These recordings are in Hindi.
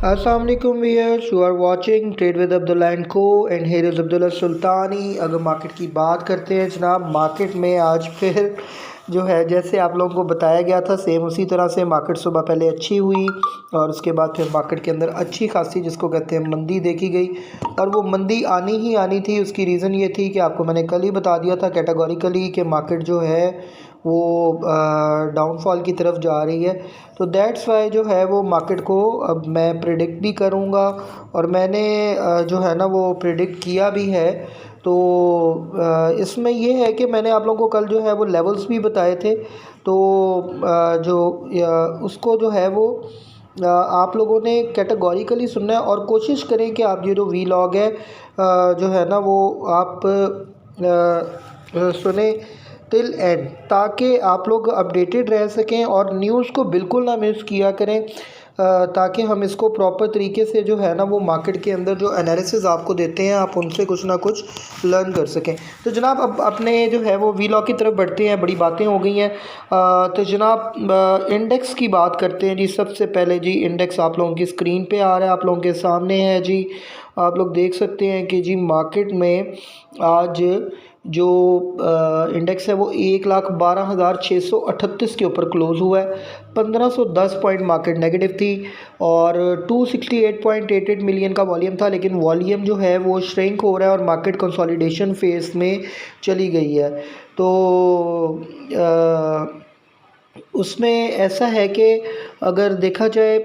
Assalamualaikum viewers, you are watching Trade with Abdullah and Co and here is Abdullah सुल्तानी। अगर मार्केट की बात करते हैं जनाब, मार्केट में आज फिर जो है जैसे आप लोगों को बताया गया था सेम उसी तरह से मार्केट सुबह पहले अच्छी हुई और उसके बाद फिर मार्केट के अंदर अच्छी खासी जिसको कहते हैं मंदी देखी गई और वो मंदी आनी ही आनी थी। उसकी रीज़न ये थी कि आपको मैंने कल ही बता दिया था कैटेगोरिकली कि मार्केट जो है वो डाउनफॉल की तरफ जा रही है। तो दैट्स वाई जो है वो मार्केट को अब मैं प्रिडिक्ट भी करूँगा और मैंने जो है ना वो प्रिडिक्ट किया भी है। तो इसमें ये है कि मैंने आप लोगों को कल जो है वो लेवल्स भी बताए थे। तो उसको जो है वो आप लोगों ने कैटेगोरिकली सुनना है और कोशिश करें कि आप ये जो वीलॉग है जो है ना वो आप सुने टिल एंड, ताकि आप लोग अपडेटेड रह सकें और न्यूज़ को बिल्कुल ना मिस किया करें, ताकि हम इसको प्रॉपर तरीके से जो है ना वो मार्केट के अंदर जो एनालिसिस आपको देते हैं आप उनसे कुछ ना कुछ लर्न कर सकें। तो जनाब अब अपने जो है वो वीलॉग की तरफ बढ़ते हैं, बड़ी बातें हो गई हैं। तो जनाब इंडेक्स की बात करते हैं जी। सबसे पहले जी इंडेक्स आप लोगों की स्क्रीन पे आ रहा है, आप लोगों के सामने है जी। आप लोग देख सकते हैं कि जी मार्केट में आज जो इंडेक्स है वो 1,12,638 के ऊपर क्लोज़ हुआ है। 1510 पॉइंट मार्केट नेगेटिव थी और 268.88 मिलियन का वॉल्यूम था, लेकिन वॉल्यूम जो है वो श्रिंक हो रहा है और मार्केट कंसोलिडेशन फेज़ में चली गई है। तो उसमें ऐसा है कि अगर देखा जाए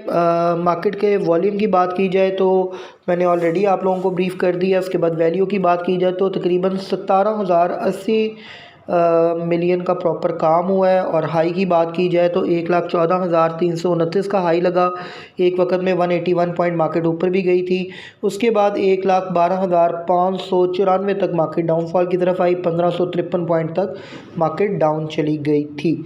मार्केट के वॉल्यूम की बात की जाए तो मैंने ऑलरेडी आप लोगों को ब्रीफ़ कर दिया। उसके बाद वैल्यू की बात की जाए तो तकरीबन 17,080 मिलियन का प्रॉपर काम हुआ है। और हाई की बात की जाए तो 1,14,329 का हाई लगा। एक वक्त में 181 पॉइंट मार्केट ऊपर भी गई थी। उसके बाद 1,12,594 तक मार्केट डाउनफॉल की तरफ आई। 1,553 पॉइंट तक मार्केट डाउन चली गई थी।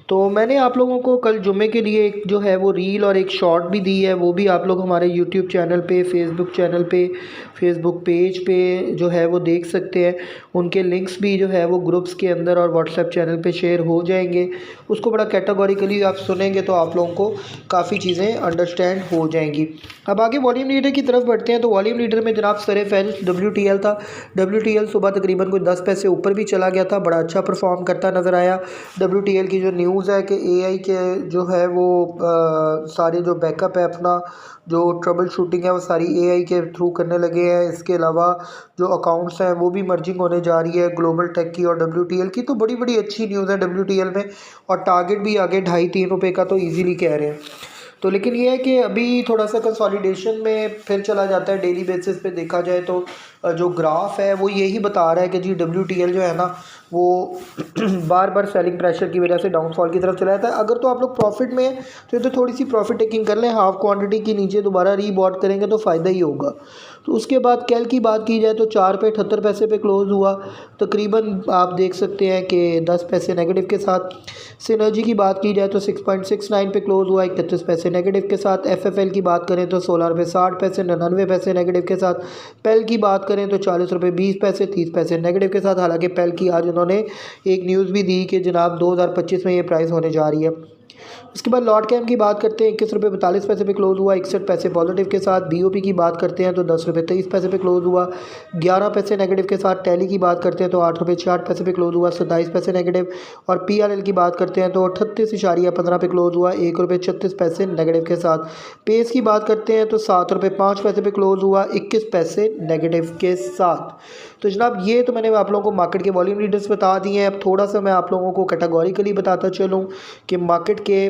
तो मैंने आप लोगों को कल जुम्मे के लिए एक जो है वो रील और एक शॉर्ट भी दी है, वो भी आप लोग हमारे यूट्यूब चैनल पे, फेसबुक चैनल पे, फेसबुक पेज पे जो है वो देख सकते हैं। उनके लिंक्स भी जो है वो ग्रुप्स के अंदर और व्हाट्सएप चैनल पे शेयर हो जाएंगे। उसको बड़ा कैटेगोरिकली आप सुनेंगे तो आप लोगों को काफ़ी चीज़ें अंडरस्टैंड हो जाएंगी। अब आगे वॉल्यूम लीडर की तरफ बढ़ते हैं। तो वॉल्यूम लीडर में जनाब सर फहरिस्त WTL था। WTL सुबह तकरीबन कोई 10 पैसे ऊपर भी चला गया था, बड़ा अच्छा परफॉर्म करता नज़र आया। WTL की जो न्यूज़ है कि AI के जो है वो सारे जो बैकअप है अपना जो ट्रबल शूटिंग है वो सारी AI के थ्रू करने लगे हैं। इसके अलावा जो अकाउंट्स हैं वो भी मर्जिंग होने जा रही है ग्लोबल टेक की और WTL की। तो बड़ी बड़ी अच्छी न्यूज़ है WTL में और टारगेट भी आगे 2.5-3 रुपये का तो ईज़िली कह रहे हैं। तो लेकिन ये है कि अभी थोड़ा सा कंसोलिडेशन में फिर चला जाता है। डेली बेसिस पे देखा जाए तो जो ग्राफ है वो यही बता रहा है कि जी WTL जो है ना वो बार बार सेलिंग प्रेशर की वजह से डाउनफॉल की तरफ चला जाता है। अगर तो आप लोग प्रॉफिट में हैं तो ये तो थोड़ी सी प्रॉफिट टेकिंग कर लें, हाफ क्वांटिटी के नीचे दोबारा रीबॉट करेंगे तो फ़ायदा ही होगा। तो उसके बाद कैल की बात की जाए तो 4 पे 78 पैसे पे क्लोज़ हुआ। तकरीबन आप देख सकते हैं कि 10 पैसे नेगेटिव के साथ। सिनर्जी की बात की जाए तो 6.69 पे क्लोज़ हुआ 31 पैसे नेगेटिव के साथ। FFL की बात करें तो 16 रुपये 60 पैसे 99 पैसे नेगेटिव के साथ। पेल की बात करें तो 40 रुपये 20 पैसे 30 पैसे नेगेटिव के साथ। हालांकि पेल की आज उन्होंने एक न्यूज़ भी दी कि जनाब 2025 में ये प्राइस होने जा रही है। उसके बाद लॉट कैम की बात करते हैं 21 रुपये 42 पैसे पे क्लोज़ हुआ 61 पैसे पॉजिटिव के साथ। BOP की बात करते हैं तो 10 रुपये 23 पैसे पे क्लोज़ हुआ 11 पैसे नेगेटिव के साथ। टैली की बात करते हैं तो 8 रुपये 66 पैसे पे क्लोज़ हुआ 27 पैसे नेगेटिव। और PRL की बात करते हैं तो 38.15 पे क्लोज़ हुआ 1 रुपये 36 पैसे नेगेटिव के साथ। पेस की बात करते हैं तो 7 रुपये 5 पैसे पे क्लोज़ हुआ 21 पैसे नेगेटिव के साथ। तो जनाब ये तो मैंने आप लोगों को मार्केट के वॉल्यूम लीडर्स बता दिए हैं। अब थोड़ा सा मैं आप लोगों को कैटेगोरिकली बताता चलूँ कि मार्केट के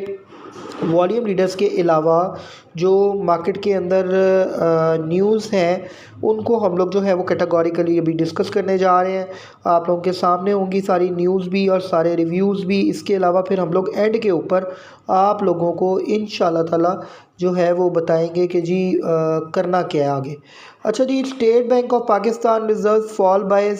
वॉल्यूम लीडर्स के अलावा जो मार्केट के अंदर न्यूज़ हैं उनको हम लोग जो है वो कैटेगोरिकली अभी डिस्कस करने जा रहे हैं। आप लोगों के सामने होंगी सारी न्यूज़ भी और सारे रिव्यूज़ भी। इसके अलावा फिर हम लोग एंड के ऊपर आप लोगों को इंशाल्लाह ताला जो है वो बताएंगे कि जी करना क्या है आगे। अच्छा जी, State Bank of Pakistan reserve fall by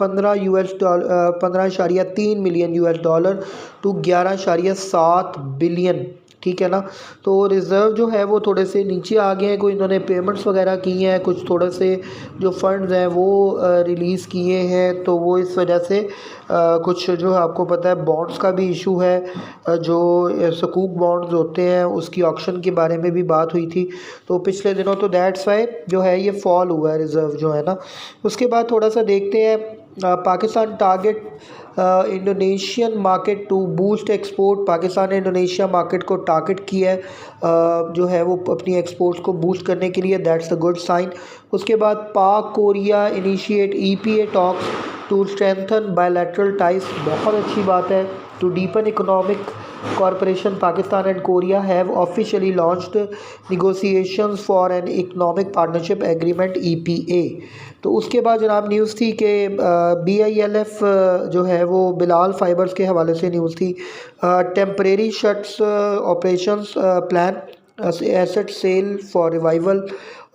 15.3 million US dollar to 11.7 billion ठीक है ना। तो रिज़र्व जो है वो थोड़े से नीचे आ गए हैं, कोई इन्होंने पेमेंट्स वगैरह की हैं, कुछ थोड़े से जो फंड्स हैं वो रिलीज़ किए हैं, तो वो इस वजह से कुछ जो आपको पता है बॉन्ड्स का भी इशू है, जो सकूक बॉन्ड्स होते हैं उसकी ऑक्शन के बारे में भी बात हुई थी तो पिछले दिनों, तो दैट्स वाई जो है ये फॉल हुआ है रिज़र्व जो है ना। उसके बाद थोड़ा सा देखते हैं Pakistan target Indonesian market to boost export. Pakistan ने इंडोनेशिया मार्केट को टारगेट किया है जो है वो अपनी एक्सपोर्ट्स को बूस्ट करने के लिए, दैट्स अ गुड साइन। उसके बाद Pak Korea initiate EPA talks to strengthen bilateral ties, बहुत अच्छी बात है। To deepen economic corporation Pakistan and Korea have officially launched negotiations for an economic partnership agreement EPA। तो उसके बाद जनाब न्यूज़ थी कि BILF जो है वो बिलाल फाइबर्स के हवाले से न्यूज़ थी, temporary shuts operations plan asset sale for revival,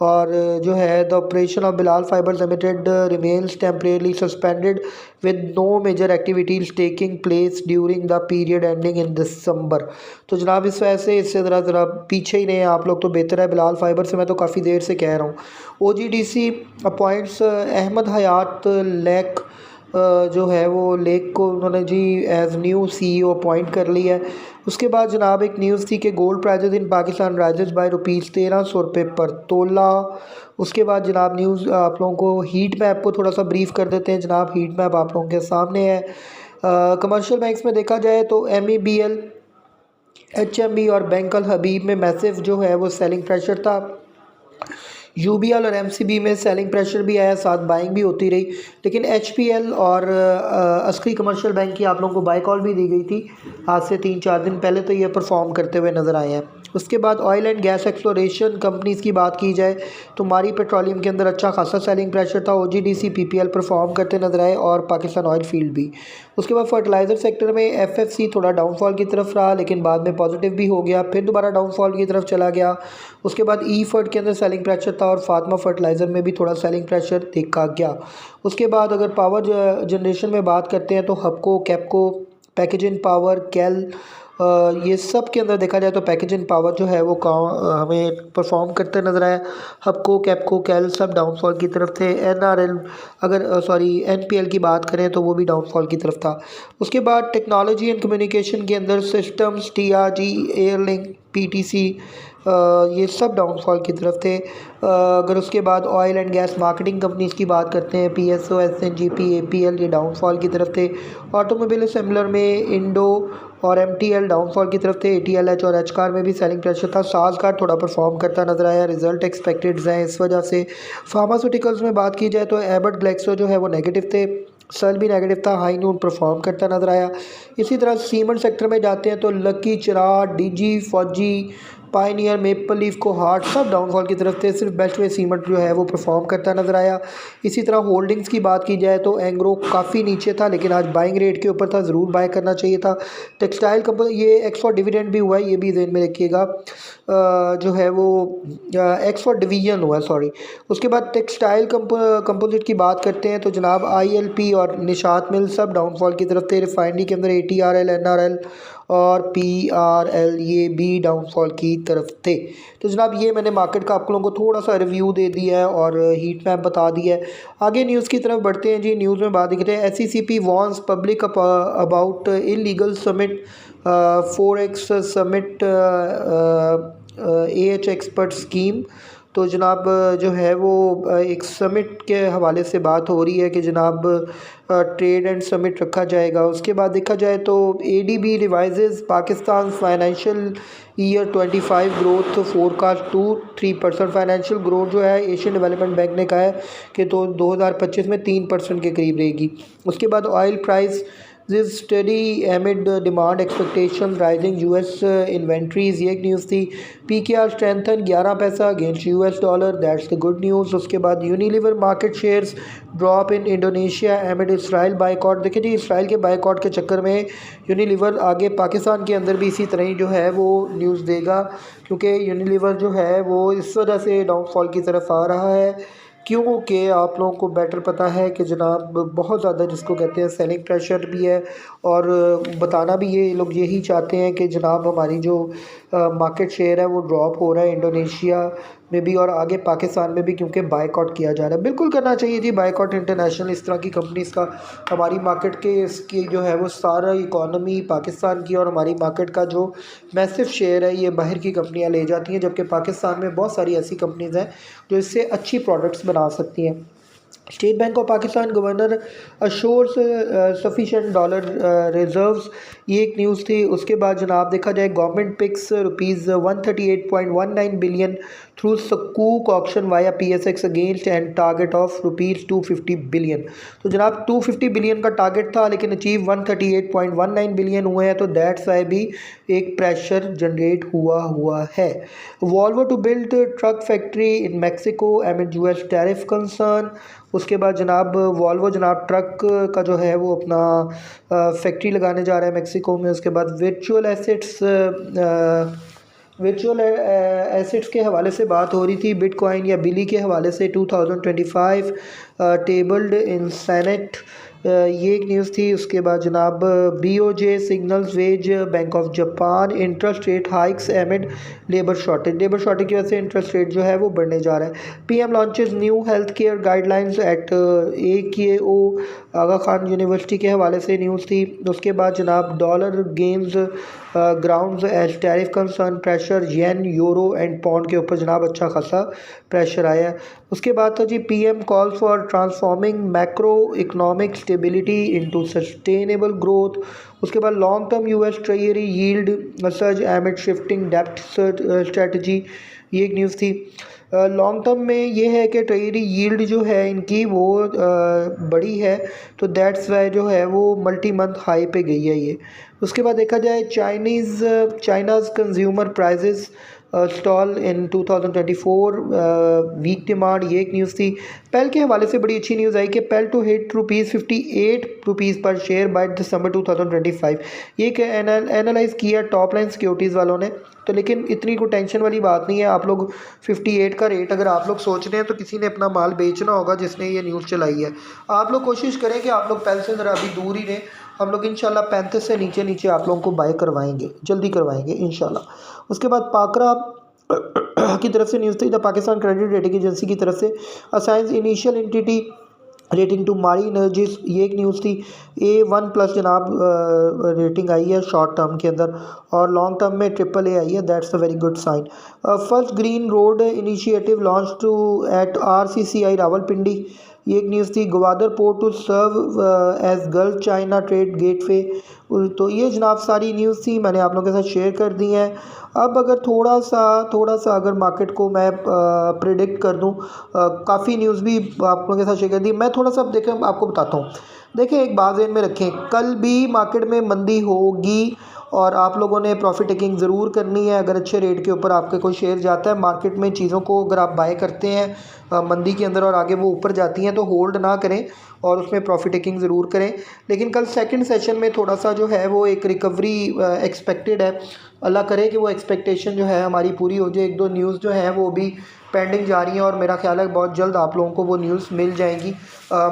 और जो है the operation of Bilal Fibres Limited remains temporarily suspended with no major activities taking place during the period ending in December. तो जनाब इस वजह से इससे ज़रा पीछे ही नहीं आप लोग, तो बेहतर है बिलाल फाइबर से, मैं तो काफ़ी देर से कह रहा हूँ। OGDC अपॉइंट्स अहमद हयात लेक जो है वो लेक को उन्होंने जी एज न्यू CEO अपॉइंट कर लिया है। उसके बाद जनाब एक न्यूज़ थी कि गोल्ड प्राइजेज इन पाकिस्तान राइजेज बाय ₹1300 पर तोला। उसके बाद जनाब न्यूज़ आप लोगों को हीट मैप को थोड़ा सा ब्रीफ कर देते हैं जनाब। हीट मैप आप लोगों के सामने है। कमर्शियल बैंक्स में देखा जाए तो MEBL, HMB और बैंक अल हबीब में मैसिव जो है वो सेलिंग प्रेशर था। UBL और MCB में सेलिंग प्रेशर भी आया, साथ बाइंग भी होती रही, लेकिन HPL और अस्करी कमर्शियल बैंक की आप लोगों को बाई कॉल भी दी गई थी आज से 3-4 दिन पहले, तो ये परफॉर्म करते हुए नज़र आए हैं। उसके बाद oil and gas exploration companies की बात की जाए तो मारी पेट्रोलियम के अंदर अच्छा खासा सेलिंग प्रेशर था। OGDC PPL परफॉर्म करते नजर आए और पाकिस्तान ऑयल फील्ड भी। उसके बाद फर्टिलाइज़र सेक्टर में FFC थोड़ा डाउनफॉल की तरफ रहा, लेकिन बाद में पॉजिटिव भी हो गया, फिर दोबारा डाउनफॉल की तरफ चला गया। उसके बाद EFERT के अंदर सेलिंग प्रेशर था और फातिमा फर्टिलाइज़र में भी थोड़ा सेलिंग प्रेशर देखा गया। उसके बाद अगर पावर जनरेशन में बात करते हैं तो हबको, कैपको, पैकेजिंग पावर, कैल, ये सब के अंदर देखा जाए तो पैकेजिंग पावर जो है वो हमें परफॉर्म करते नज़र आया। हबको, कैपको, कैल सब डाउनफॉल की तरफ थे। NRL अगर NPL की बात करें तो वो भी डाउनफॉल की तरफ था। उसके बाद टेक्नोलॉजी एंड कम्युनिकेशन के अंदर सिस्टम्स, TRG, एयरलिंक, PTC ये सब डाउनफॉल की तरफ थे। अगर उसके बाद oil and gas marketing companies की बात करते हैं PSO, SNGP, APL ये डाउनफॉल की तरफ थे। ऑटोमोबाइल असेंबलर में इंडो और MTL डाउनफॉल की तरफ थे। ATLH और HCAR में भी सेलिंग प्रेशर था। साज़गार्ड थोड़ा परफॉर्म करता नजर आया, रिजल्ट एक्सपेक्टेड हैं इस वजह से। फार्मास्यूटिकल्स में बात की जाए तो एबट ग्लेक्सो जो है वो नेगेटिव थे, सेल भी नेगेटिव था, हाई नून परफॉर्म करता नजर आया। इसी तरह सीमेंट सेक्टर में जाते हैं तो लकी, चिराग, DG, फौजी, पायनियर, मेपल लीफ, को हार्ट सब डाउनफॉल की तरफ थे। सिर्फ बेस्ट वे सीमेंट जो है वो परफॉर्म करता नजर आया। इसी तरह होल्डिंग्स की बात की जाए तो एंग्रो काफ़ी नीचे था, लेकिन आज बाइंग रेट के ऊपर था, ज़रूर बाय करना चाहिए था। टेक्सटाइल कंपनी ये एक्सपोर्ट डिविडेंड भी हुआ है, ये भी ध्यान में रखिएगा, जो है वो एक्सपोर्ट डिवीजन हुआ, सॉरी। उसके बाद टेक्सटाइल कंपोजिट की बात करते हैं तो जनाब ILP और निशात मिल सब डाउनफॉल की तरफ थे। रिफाइनरी के अंदर ATRL, NRL और PRL ये भी डाउनफॉल की तरफ थे। तो जनाब ये मैंने मार्केट का आप लोगों को थोड़ा सा रिव्यू दे दिया है और हीट मैप बता दिया है। आगे न्यूज़ की तरफ बढ़ते हैं जी। न्यूज़ में बात करते हैं SECP warns public about illegal summit, Forex summit, AH expert scheme. तो जनाब जो है वो एक समिट के हवाले से बात हो रही है कि जनाब ट्रेड एंड समिट रखा जाएगा। उसके बाद देखा जाए तो ADB revises Pakistan financial year 25 growth forecast to 3%। Financial growth जो है एशियन डेवलपमेंट बैंक ने कहा है कि तो 2025 में 3% के करीब रहेगी। उसके बाद oil price this study एमिड demand expectation rising US inventories, ये एक न्यूज़ थी। PKR स्ट्रेंथन 11 पैसा against US dollar, that's the good news. उसके बाद Unilever market shares drop in Indonesia एमिड Israel boycott. देखिए जी इसराइल के बाइकॉट के चक्कर में यूनिलीवर आगे पाकिस्तान के अंदर भी इसी तरह ही जो है वो न्यूज़ देगा, क्योंकि यूनिलीवर जो है वो इस वजह से डाउनफॉल की तरफ आ रहा है क्योंकि आप लोगों को बेटर पता है कि जनाब बहुत ज़्यादा जिसको कहते हैं सेलिंग प्रेशर भी है, और बताना भी ये लोग यही चाहते हैं कि जनाब हमारी जो मार्केट शेयर है वो ड्रॉप हो रहा है इंडोनेशिया में भी और आगे पाकिस्तान में भी, क्योंकि बायकॉट किया जा रहा है। बिल्कुल करना चाहिए जी बायकॉट इंटरनेशनल, इस तरह की कंपनीज़ का हमारी मार्केट के इसकी जो है वो सारा इकॉनमी पाकिस्तान की और हमारी मार्केट का जो मैसिव शेयर है ये बाहर की कंपनियां ले जाती हैं, जबकि पाकिस्तान में बहुत सारी ऐसी कंपनीज़ हैं जो इससे अच्छी प्रोडक्ट्स बना सकती हैं। State Bank of Pakistan governor assures sufficient dollar reserves, ये एक न्यूज़ थी। उसके बाद जनाब देखा जाए गवर्नमेंट पिक्स ₹138.19 बिलियन थ्रू सकूक auction via PSX against and target of ₹250 billion. तो जनाब 250 बिलियन का टारगेट था लेकिन अचीव 138.19 बिलियन हुए हैं, तो दैट्स वाई भी एक प्रेशर जनरेट हुआ है। Volvo to build truck factory in Mexico amid US tariff concern. उसके बाद जनाब वॉल्वो जनाब ट्रक का जो है वो अपना फैक्ट्री लगाने जा रहा है मैक्सिको में। उसके बाद वर्चुअल एसेट्स के हवाले से बात हो रही थी, बिटकॉइन या बिली के हवाले से 2025 टेबल्ड इन सेनेट, ये एक न्यूज़ थी। उसके बाद जनाब BOJ signals weighs bank of Japan interest rate hikes amid labour shortage की वजह से इंटरेस्ट रेट जो है वो बढ़ने जा रहा है। PM launches new health care guidelines at AKO Aga Khan university के हवाले से न्यूज़ थी। उसके बाद जनाब dollar gains grounds as tariff concern pressure yen euro and pound के ऊपर जनाब अच्छा खासा प्रेशर आया। उसके बाद था जी PM calls for transforming macro economic stability into sustainable growth. उसके बाद long term US treasury yield surge एमिड shifting depth strategy, ये एक न्यूज़ थी। लॉन्ग टर्म में ये है कि ट्रेजरी यील्ड जो है इनकी वो बड़ी है, तो दैट्स वाई जो है वो मल्टी मंथ हाई पे गई है ये। उसके बाद देखा जाए चाइनाज़ कंज्यूमर प्राइजेस स्टॉल इन 2024 वीक डिमांड, ये एक न्यूज़ थी। पेल के हवाले से बड़ी अच्छी न्यूज़ आई कि पेल टू हिट ₹58 पर शेयर बाय दिसंबर 2025, ये एनालाइज किया टॉप लाइन सिक्योरिटीज़ वालों ने। तो लेकिन इतनी कोई टेंशन वाली बात नहीं है, आप लोग 58 का रेट अगर आप लोग सोच रहे हैं तो किसी ने अपना माल बेचना होगा जिसने ये न्यूज़ चलाई है। आप लोग कोशिश करें कि आप लोग पेल से ज़रा अभी दूर ही रहें, हम लोग इंशाल्लाह 35 से नीचे आप लोगों को बाय करवाएंगे, जल्दी करवाएंगे इंशाल्लाह। उसके बाद पाकरा की तरफ से न्यूज़ थी, the Pakistan credit rating agency की तरफ से assigns initial entity rating to Mari energies, ये एक न्यूज़ थी। A1+ जनाब रेटिंग आई है शॉर्ट टर्म के अंदर, और लॉन्ग टर्म में AAA आई है, that's a very good sign. First green road initiative launch to at RCCI Rawalpindi, ये एक न्यूज़ थी। Gwadar port to serve as Gulf China trade gateway, तो ये जनाब सारी न्यूज़ थी, मैंने आप लोगों के साथ शेयर कर दी हैं। अब अगर थोड़ा सा अगर मार्केट को मैं प्रिडिक्ट कर दूं, काफ़ी न्यूज़ भी आप लोगों के साथ शेयर कर दी, मैं थोड़ा सा अब देखें आपको बताता हूँ। देखिए एक बात ज़हन में रखें, कल भी मार्केट में मंदी होगी और आप लोगों ने प्रॉफिट टेकिंग ज़रूर करनी है। अगर अच्छे रेट के ऊपर आपके कोई शेयर जाता है मार्केट में, चीज़ों को अगर आप बाय करते हैं मंदी के अंदर और आगे वो ऊपर जाती हैं तो होल्ड ना करें और उसमें प्रॉफिट टेकिंग ज़रूर करें। लेकिन कल सेकंड सेशन में थोड़ा सा जो है वो एक रिकवरी एक्सपेक्टेड है, अल्लाह करे कि वो एक्सपेक्टेशन जो है हमारी पूरी हो जाए। एक दो न्यूज़ जो है वो भी पेंडिंग जा रही हैं और मेरा ख्याल है बहुत जल्द आप लोगों को वो न्यूज़ मिल जाएंगी।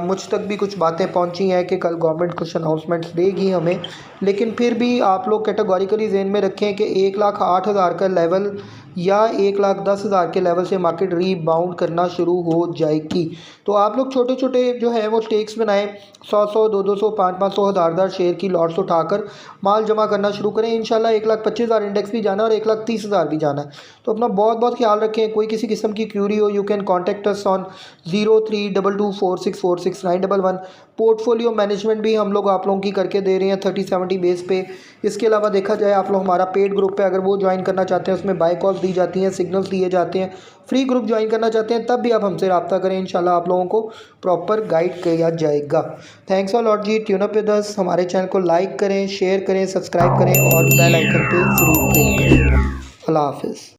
मुझ तक भी कुछ बातें पहुंची हैं कि कल गवर्नमेंट कुछ अनाउंसमेंट्स देगी हमें, लेकिन फिर भी आप लोग कैटेगोरिकली ज़हन में रखें कि 1,08,000 का लेवल या 1,10,000 के लेवल से मार्केट रीबाउंड करना शुरू हो जाएगी। तो आप लोग छोटे छोटे जो है वो स्टेक्स बनाएं, 100-100, 200-200, 500-500, 1000 शेयर की लॉट्स उठाकर माल जमा करना शुरू करें। इंशाल्लाह 1,25,000 इंडेक्स भी जाना है और 1,30,000 भी जाना है। तो अपना बहुत बहुत ख्याल रखें। कोई किसी किस्म की क्यूरी हो, you can contact us on 032246469111। Portfolio management भी हम लोग आप लोगों की करके दे रहे हैं 30-70 बेस पे। इसके अलावा देखा जाए आप लोग हमारा पेड ग्रुप है, अगर वो ज्वाइन करना चाहते हैं, उसमें बाय कॉल्स दी जाती हैं, सिग्नल्स दिए जाते हैं। फ्री ग्रुप ज्वाइन करना चाहते हैं तब भी आप हमसे रब्ता करें, इंशाल्लाह आप लोगों को प्रॉपर गाइड किया जाएगा। Thanks a lot ji, tune up with us. हमारे चैनल को लाइक करें, शेयर करें, सब्सक्राइब करें और बेल आइकन पे ज़रूर क्लिक करें। अल्लाह हाफिज़।